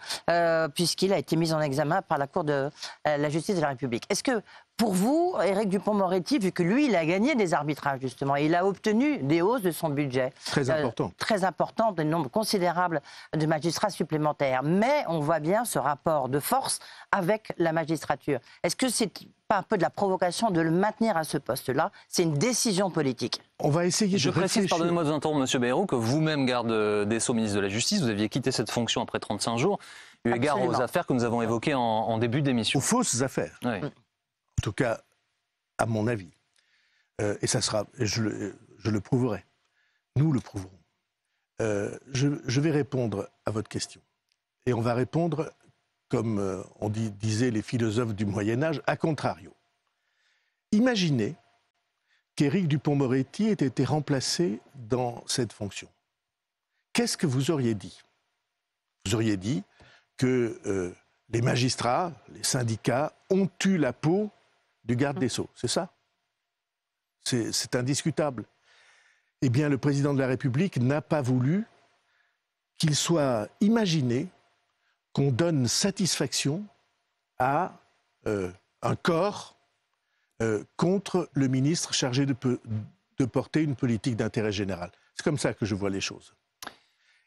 puisqu'il a été mis en examen par la Cour de la justice de la République. Est-ce que, pour vous, Éric Dupond-Moretti, vu que lui, il a gagné des arbitrages, justement, il a obtenu des hausses de son budget. Très important. Très important, de nombre considérable de magistrats supplémentaires. Mais on voit bien ce rapport de force avec la magistrature. Est-ce que c'est pas un peu de la provocation de le maintenir à ce poste-là? C'est une décision politique. On va essayer Je de précise, réfléchir. pardonnez-moi de vous interrompre, M. Bayrou, que vous-même, garde des Sceaux, ministre de la Justice, vous aviez quitté cette fonction après 35 jours, eu égard aux affaires que nous avons évoquées en début d'émission. Aux fausses affaires. Oui. En tout cas, à mon avis. Et ça sera, je le prouverai. Nous le prouverons. Je vais répondre à votre question. Et on va répondre, comme disaient les philosophes du Moyen-Âge, a contrario. Imaginez qu'Éric Dupond-Moretti ait été remplacé dans cette fonction. Qu'est-ce que vous auriez dit? Vous auriez dit que les magistrats, les syndicats ont eu la peau du garde des Sceaux, c'est ça? C'est indiscutable. Eh bien, le président de la République n'a pas voulu qu'il soit imaginé qu'on donne satisfaction à un corps contre le ministre chargé de porter une politique d'intérêt général. C'est comme ça que je vois les choses.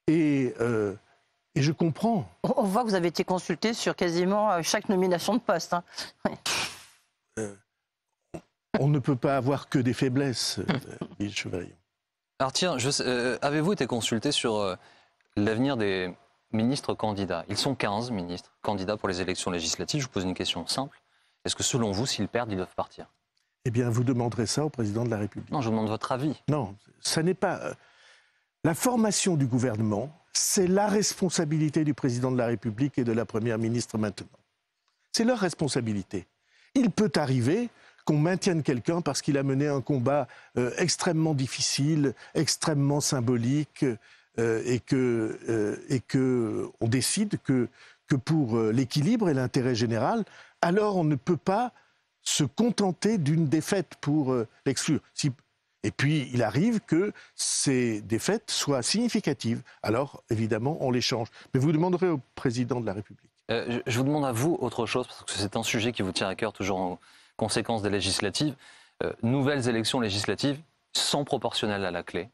Et je comprends. On voit que vous avez été consulté sur quasiment chaque nomination de poste. Hein. On ne peut pas avoir que des faiblesses, Gilles Chevrillon. Alors tiens, avez-vous été consulté sur l'avenir des ministres candidats? Ils sont 15 ministres candidats pour les élections législatives. Je vous pose une question simple. Est-ce que selon vous, s'ils perdent, ils doivent partir? Eh bien, vous demanderez ça au président de la République. Non, je vous demande votre avis. Non, ça n'est pas... La formation du gouvernement, c'est la responsabilité du président de la République et de la première ministre maintenant. C'est leur responsabilité. Il peut arriver qu'on maintienne quelqu'un parce qu'il a mené un combat extrêmement difficile, extrêmement symbolique, et que on décide que pour l'équilibre et l'intérêt général, alors on ne peut pas se contenter d'une défaite pour l'exclure. Et puis, il arrive que ces défaites soient significatives. Alors, évidemment, on les change. Mais vous demanderez au président de la République. Je vous demande à vous autre chose, parce que c'est un sujet qui vous tient à cœur, toujours en conséquence des législatives. Nouvelles élections législatives, sans proportionnelle à la clé.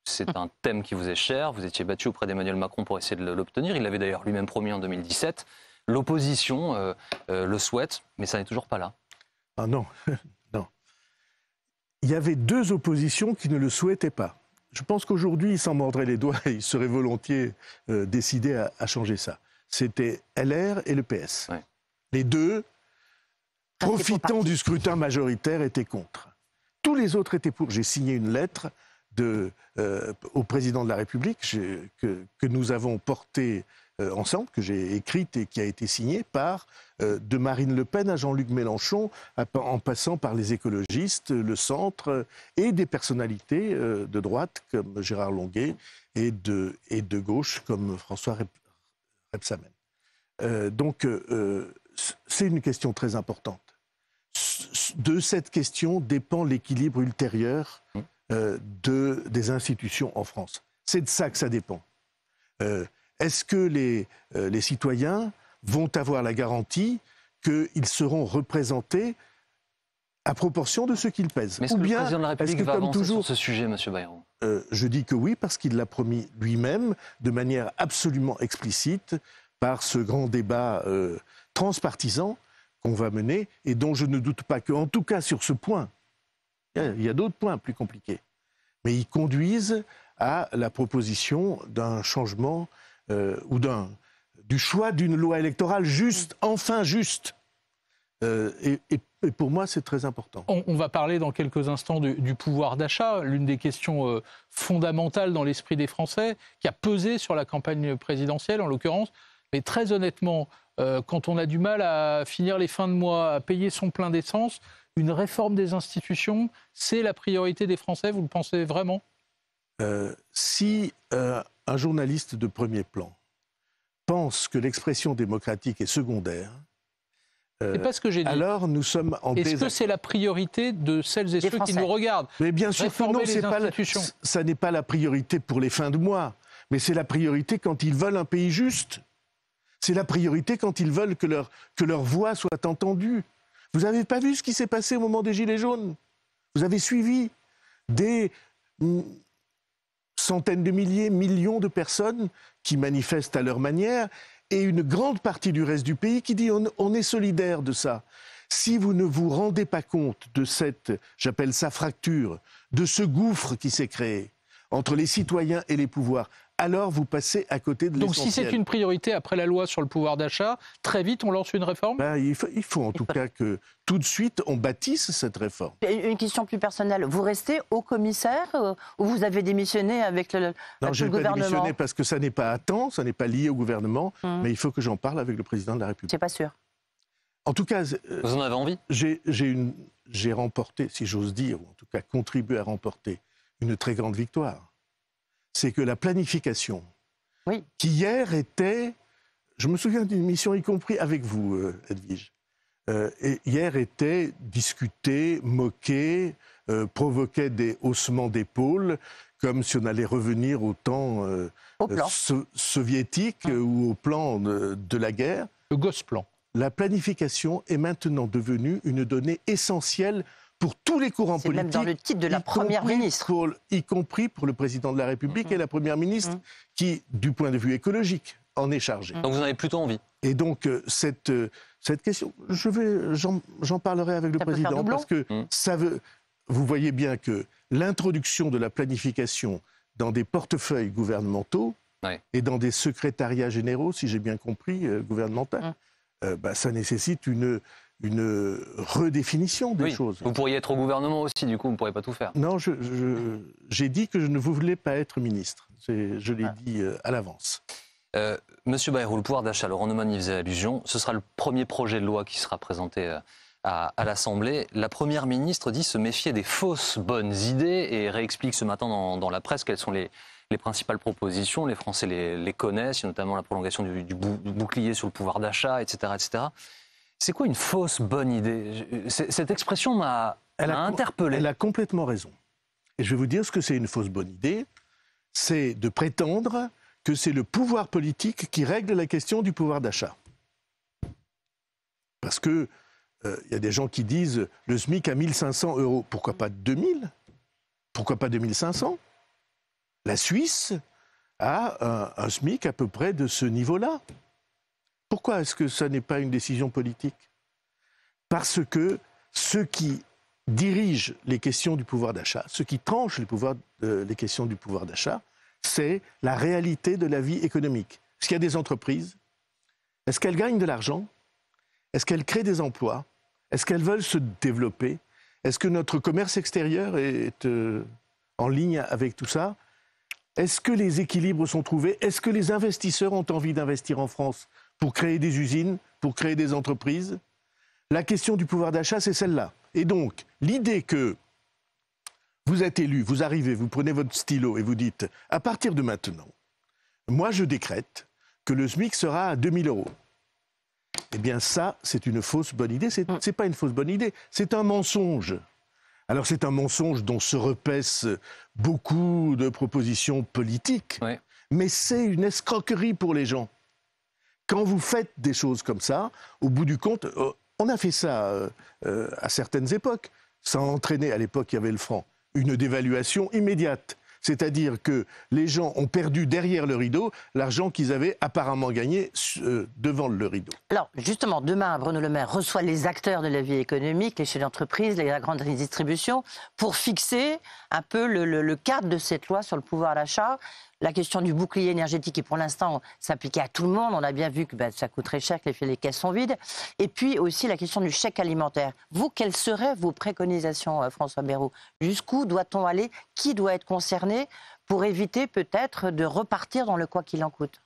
C'est un thème qui vous est cher. Vous étiez battu auprès d'Emmanuel Macron pour essayer de l'obtenir. Il l'avait d'ailleurs lui-même promis en 2017. L'opposition le souhaite, mais ça n'est toujours pas là. Ah non, non. Il y avait deux oppositions qui ne le souhaitaient pas. Je pense qu'aujourd'hui, ils s'en mordraient les doigts et ils seraient volontiers décidés à changer ça. C'était LR et le PS. Ouais. Les deux, profitant du scrutin majoritaire, étaient contre. Tous les autres étaient pour. J'ai signé une lettre au président de la République que nous avons portée ensemble, que j'ai écrite et qui a été signée par de Marine Le Pen à Jean-Luc Mélenchon, en passant par les écologistes, le centre, et des personnalités de droite comme Gérard Longuet et de gauche comme François Rebsamen. Donc c'est une question très importante. De cette question dépend l'équilibre ultérieur des institutions en France. C'est de ça que ça dépend. Est-ce que les citoyens vont avoir la garantie qu'ils seront représentés à proportion de ce qu'ils pèsent? Mais est-ce que le président de la République va avancer sur ce sujet, M. Bayrou? Je dis que oui, parce qu'il l'a promis lui-même, de manière absolument explicite, par ce grand débat transpartisan qu'on va mener, et dont je ne doute pas qu'en tout cas sur ce point, il y a d'autres points plus compliqués, mais ils conduisent à la proposition d'un changement ou du choix d'une loi électorale juste, enfin juste. Et pour moi, c'est très important. On va parler dans quelques instants du pouvoir d'achat, l'une des questions fondamentales dans l'esprit des Français, qui a pesé sur la campagne présidentielle en l'occurrence. Mais très honnêtement, quand on a du mal à finir les fins de mois, à payer son plein d'essence, une réforme des institutions, c'est la priorité des Français, vous le pensez vraiment ? Si un journaliste de premier plan pense que l'expression démocratique est secondaire, c'est pas ce que j'ai dit. Alors nous sommes en désaccord. Est-ce que c'est la priorité de celles et ceux qui nous regardent? Mais bien sûr que non, ça n'est pas la priorité pour les fins de mois, mais c'est la priorité quand ils veulent un pays juste. C'est la priorité quand ils veulent que leur voix soit entendue. Vous n'avez pas vu ce qui s'est passé au moment des Gilets jaunes? Vous avez suivi des centaines de milliers, millions de personnes qui manifestent à leur manière, et une grande partie du reste du pays qui dit on est solidaire de ça. Si vous ne vous rendez pas compte de cette, j'appelle ça fracture, de ce gouffre qui s'est créé entre les citoyens et les pouvoirs, alors vous passez à côté de l'essentiel. Donc si c'est une priorité après la loi sur le pouvoir d'achat, très vite on lance une réforme? Il faut en tout cas que tout de suite on bâtisse cette réforme. Une question plus personnelle, vous restez haut commissaire ou vous avez démissionné avec le gouvernement? Non, je n'ai pas démissionné parce que ça n'est pas à temps, ça n'est pas lié au gouvernement, mais il faut que j'en parle avec le président de la République. C'est pas sûr. En tout cas, vous en avez envie? J'ai remporté, si j'ose dire, ou en tout cas contribué à remporter une très grande victoire. C'est que la planification, qui hier était, je me souviens d'une mission y compris avec vous, Edwige, hier était discutée, moquée, provoquait des haussements d'épaules, comme si on allait revenir au temps soviétique ou au plan de la guerre. Le Gosplan. La planification est maintenant devenue une donnée essentielle pour tous les courants politiques. C'est même dans le titre de la Première ministre. Y compris pour le président de la République et la Première ministre, qui, du point de vue écologique, en est chargée. Donc vous en avez plutôt envie. Et donc, cette question, j'en parlerai avec le président, parce que vous voyez bien que l'introduction de la planification dans des portefeuilles gouvernementaux et dans des secrétariats généraux, si j'ai bien compris, gouvernementaux, ça nécessite une redéfinition des choses. Vous pourriez être au gouvernement aussi, du coup, vous ne pourriez pas tout faire. Non, j'ai dit que je ne voulais pas être ministre. Je l'ai dit à l'avance. Monsieur Bayrou, le pouvoir d'achat, Laurent Neumann y faisait allusion. Ce sera le premier projet de loi qui sera présenté à l'Assemblée. La Première ministre dit se méfier des fausses bonnes idées et réexplique ce matin dans la presse quelles sont les principales propositions. Les Français les connaissent, notamment la prolongation du bouclier sur le pouvoir d'achat, etc., etc. C'est quoi une fausse bonne idée? Cette expression m'a interpellé. Elle a complètement raison. Et je vais vous dire ce que c'est une fausse bonne idée. C'est de prétendre que c'est le pouvoir politique qui règle la question du pouvoir d'achat. Parce que y a des gens qui disent le SMIC à 1 500 €. Pourquoi pas 2 000? Pourquoi pas 2 500? La Suisse a un SMIC à peu près de ce niveau-là. Pourquoi est-ce que ça n'est pas une décision politique? Parce que ceux qui dirigent les questions du pouvoir d'achat, ceux qui tranchent les questions du pouvoir d'achat, c'est la réalité de la vie économique. Est-ce qu'il y a des entreprises? Est-ce qu'elles gagnent de l'argent? Est-ce qu'elles créent des emplois? Est-ce qu'elles veulent se développer? Est-ce que notre commerce extérieur est en ligne avec tout ça? Est-ce que les équilibres sont trouvés? Est-ce que les investisseurs ont envie d'investir en France pour créer des usines, pour créer des entreprises? La question du pouvoir d'achat, c'est celle-là. Et donc, l'idée que vous êtes élu, vous arrivez, vous prenez votre stylo et vous dites, à partir de maintenant, moi je décrète que le SMIC sera à 2 000 €. Eh bien ça, c'est une fausse bonne idée. C'est pas une fausse bonne idée, c'est un mensonge. Alors c'est un mensonge dont se repaissent beaucoup de propositions politiques, ouais. Mais c'est une escroquerie pour les gens. Quand vous faites des choses comme ça, au bout du compte, on a fait ça à certaines époques. Ça a entraîné, à l'époque il y avait le franc, une dévaluation immédiate. C'est-à-dire que les gens ont perdu derrière le rideau l'argent qu'ils avaient apparemment gagné devant le rideau. Alors justement, demain, Bruno Le Maire reçoit les acteurs de la vie économique, les chefs d'entreprise, la grande distribution, pour fixer un peu le cadre de cette loi sur le pouvoir d'achat. La question du bouclier énergétique qui, pour l'instant, s'appliquait à tout le monde. On a bien vu que ça coûte très cher, que les caisses sont vides. Et puis aussi la question du chèque alimentaire. Vous, quelles seraient vos préconisations, François Bayrou? Jusqu'où doit-on aller? Qui doit être concerné pour éviter peut-être de repartir dans le quoi qu'il en coûte?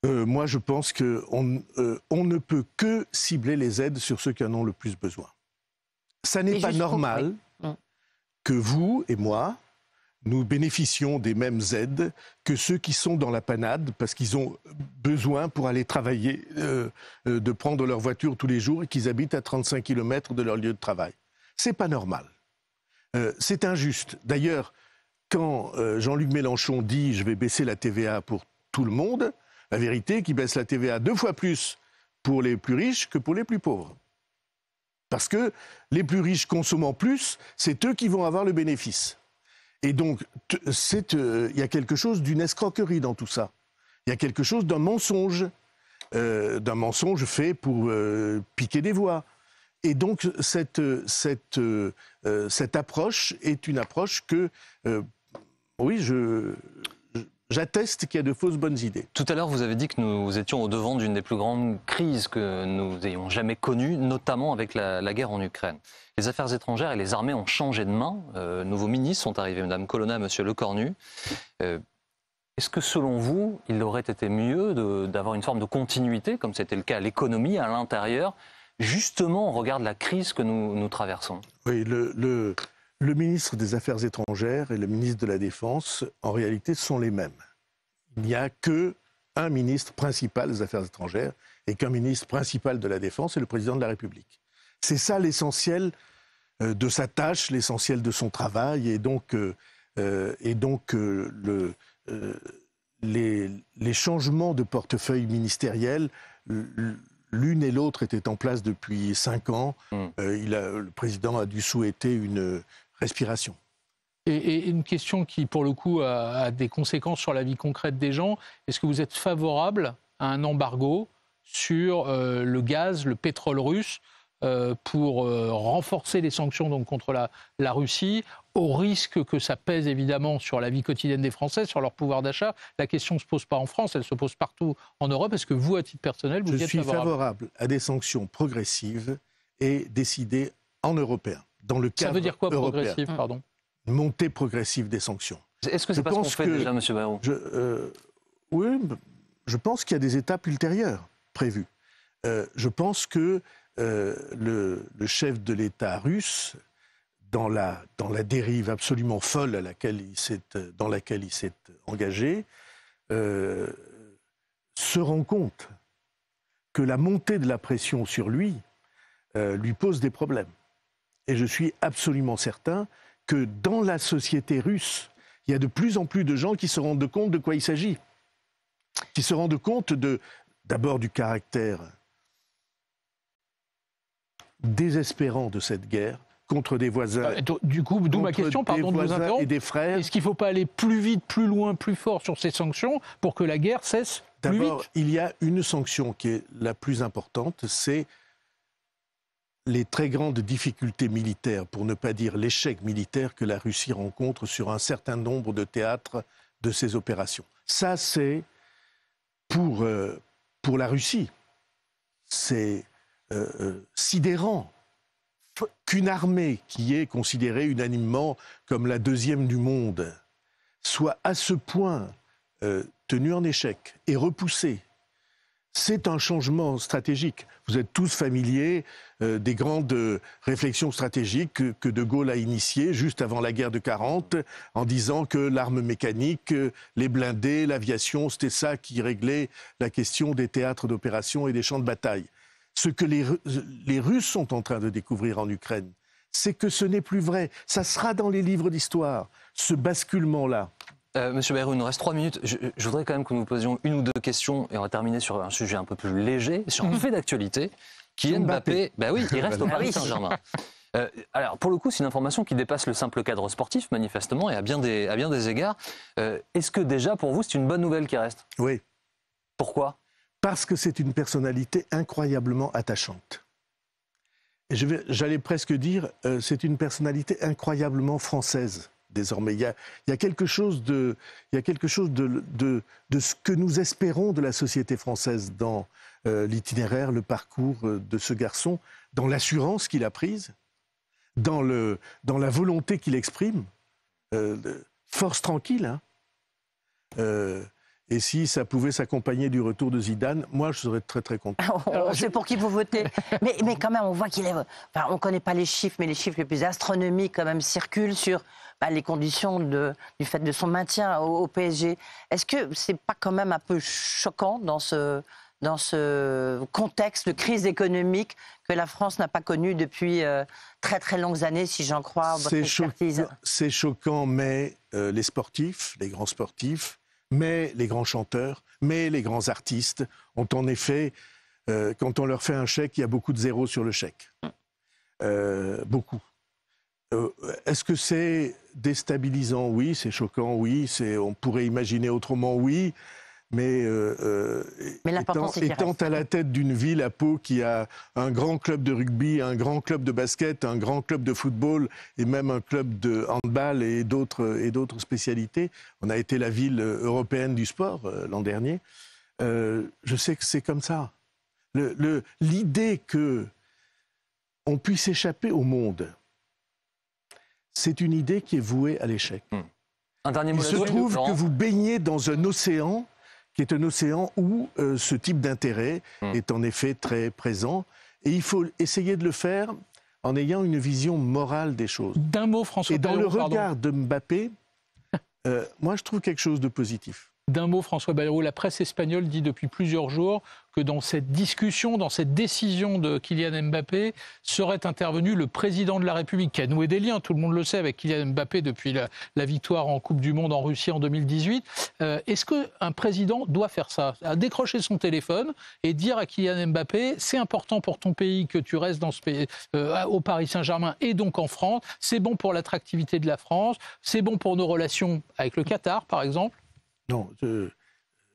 Moi, je pense qu'on ne peut que cibler les aides sur ceux qui en ont le plus besoin. Ça n'est pas normal que vous et moi, nous bénéficions des mêmes aides que ceux qui sont dans la panade parce qu'ils ont besoin pour aller travailler, de prendre leur voiture tous les jours et qu'ils habitent à 35 km de leur lieu de travail. C'est pas normal. C'est injuste. D'ailleurs, quand Jean-Luc Mélenchon dit « je vais baisser la TVA pour tout le monde », la vérité est qu'il baisse la TVA 2 fois plus pour les plus riches que pour les plus pauvres. Parce que les plus riches consommant plus, c'est eux qui vont avoir le bénéfice. Et donc, il y a quelque chose d'une escroquerie dans tout ça. Il y a quelque chose d'un mensonge fait pour piquer des voix. Et donc, cette approche est une approche que, oui, j'atteste qu'il y a de fausses bonnes idées. Tout à l'heure, vous avez dit que nous étions au devant d'une des plus grandes crises que nous ayons jamais connues, notamment avec la guerre en Ukraine. Les affaires étrangères et les armées ont changé de main. Nouveaux ministres sont arrivés, Mme Colonna, M. Lecornu. Est-ce que, selon vous, il aurait été mieux d'avoir une forme de continuité, comme c'était le cas à l'économie, à l'intérieur, justement au regard de la crise que nous traversons? Oui, le ministre des Affaires étrangères et le ministre de la Défense, en réalité, sont les mêmes. Il n'y a qu'un ministre principal des Affaires étrangères et qu'un ministre principal de la Défense, c'est le président de la République. C'est ça l'essentiel de sa tâche, l'essentiel de son travail. Et donc, les changements de portefeuille ministériel, l'une et l'autre étaient en place depuis 5 ans. Le président a dû souhaiter une respiration. Et une question qui, pour le coup, a des conséquences sur la vie concrète des gens. Est-ce que vous êtes favorable à un embargo sur le gaz, le pétrole russe, pour renforcer les sanctions donc, contre la Russie, au risque que ça pèse évidemment sur la vie quotidienne des Français, sur leur pouvoir d'achat? La question ne se pose pas en France, elle se pose partout en Europe. Est-ce que vous, à titre personnel, vous y êtes favorable? Je suis favorable à des sanctions progressives et décidées en européen, dans le cadre européen. Ça veut dire quoi, progressive, pardon? Une montée progressive des sanctions. Est-ce que c'est pas ce qu'on fait déjà, M. Bayrou? Oui, je pense qu'il y a des étapes ultérieures prévues. Je pense que le chef de l'État russe, dans la dérive absolument folle dans laquelle il s'est engagé, se rend compte que la montée de la pression sur lui pose des problèmes. Et je suis absolument certain que dans la société russe, il y a de plus en plus de gens qui se rendent compte de quoi il s'agit, qui se rendent compte d'abord du caractère désespérant de cette guerre contre des voisins. Du coup, d'où ma question, pardon de vous interrompre. Et des frères. Est-ce qu'il ne faut pas aller plus vite, plus loin, plus fort sur ces sanctions pour que la guerre cesse plus vite ? D'abord, il y a une sanction qui est la plus importante, c'est les très grandes difficultés militaires, pour ne pas dire l'échec militaire que la Russie rencontre sur un certain nombre de théâtres de ses opérations. Ça, c'est pour la Russie, c'est sidérant qu'une armée qui est considérée unanimement comme la deuxième du monde soit à ce point tenue en échec et repoussée. C'est un changement stratégique. Vous êtes tous familiers des grandes réflexions stratégiques que De Gaulle a initiées juste avant la guerre de 40, en disant que l'arme mécanique, les blindés, l'aviation, c'était ça qui réglait la question des théâtres d'opération et des champs de bataille. Ce que les Russes sont en train de découvrir en Ukraine, c'est que ce n'est plus vrai. Ça sera dans les livres d'histoire, ce basculement-là. Monsieur Bayrou, il nous reste 3 minutes. Je voudrais quand même que nous posions une ou deux questions et on va terminer sur un sujet un peu plus léger, sur un fait d'actualité, qui est Mbappé. Ben oui, il reste au Paris Saint-Germain. Alors, pour le coup, c'est une information qui dépasse le simple cadre sportif, manifestement, et à bien des égards. Est-ce que déjà, pour vous, c'est une bonne nouvelle qui reste ? Oui. Pourquoi ? Parce que c'est une personnalité incroyablement attachante. Et j'allais presque dire, c'est une personnalité incroyablement française. Désormais, il y a quelque chose de ce que nous espérons de la société française dans l'itinéraire, le parcours de ce garçon, dans l'assurance qu'il a prise, dans la volonté qu'il exprime, force tranquille. Hein. Et si ça pouvait s'accompagner du retour de Zidane, moi, je serais très, très content. On sait pour qui vous votez. Mais quand même, on voit qu'il est... Enfin, on ne connaît pas les chiffres, mais les chiffres les plus astronomiques, quand même, circulent sur les conditions du fait de son maintien au PSG. Est-ce que ce n'est pas quand même un peu choquant dans ce contexte de crise économique que la France n'a pas connu depuis très, très longues années, si j'en crois votre expertise ? C'est choquant, mais les sportifs, les grands sportifs, mais les grands chanteurs, mais les grands artistes ont en effet, quand on leur fait un chèque, il y a beaucoup de zéros sur le chèque. Beaucoup. Est-ce que c'est déstabilisant ? Oui. C'est choquant ? Oui. On pourrait imaginer autrement ? Oui. Mais étant à la tête d'une ville, à Pau, qui a un grand club de rugby, un grand club de basket, un grand club de football et même un club de handball et d'autres spécialités, on a été la ville européenne du sport l'an dernier, je sais que c'est comme ça. L'idée qu'on puisse échapper au monde, c'est une idée qui est vouée à l'échec. Un dernier mot. Il se trouve que vous baignez dans un océan qui est un océan où ce type d'intérêt est en effet très présent. Et il faut essayer de le faire en ayant une vision morale des choses. D'un mot, François Bayrou. Et dans le regard de Mbappé, moi je trouve quelque chose de positif. D'un mot, François Bayrou, la presse espagnole dit depuis plusieurs jours que dans cette discussion, dans cette décision de Kylian Mbappé, serait intervenu le président de la République, qui a noué des liens, tout le monde le sait, avec Kylian Mbappé depuis la victoire en Coupe du Monde en Russie en 2018. Est-ce qu'un président doit faire ça ? Décrocher son téléphone et dire à Kylian Mbappé, c'est important pour ton pays que tu restes dans ce pays, au Paris Saint-Germain et donc en France, c'est bon pour l'attractivité de la France, c'est bon pour nos relations avec le Qatar, par exemple ? Non,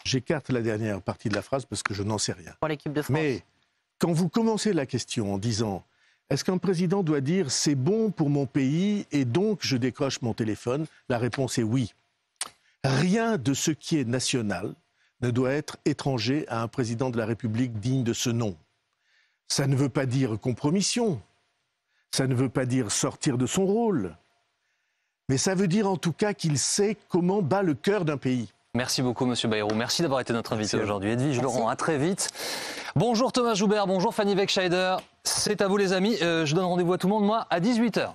j'écarte la dernière partie de la phrase parce que je n'en sais rien. Pour l'équipe de France. Mais quand vous commencez la question en disant « Est-ce qu'un président doit dire « c'est bon pour mon pays et donc je décroche mon téléphone », la réponse est oui. Rien de ce qui est national ne doit être étranger à un président de la République digne de ce nom. Ça ne veut pas dire compromission, ça ne veut pas dire sortir de son rôle, mais ça veut dire en tout cas qu'il sait comment bat le cœur d'un pays. Merci beaucoup, Monsieur Bayrou. Merci d'avoir été notre invité aujourd'hui. Edwige Laurent, à très vite. Bonjour Thomas Joubert, bonjour Fanny Weckscheider. C'est à vous les amis. Je donne rendez-vous à tout le monde, moi, à 18h.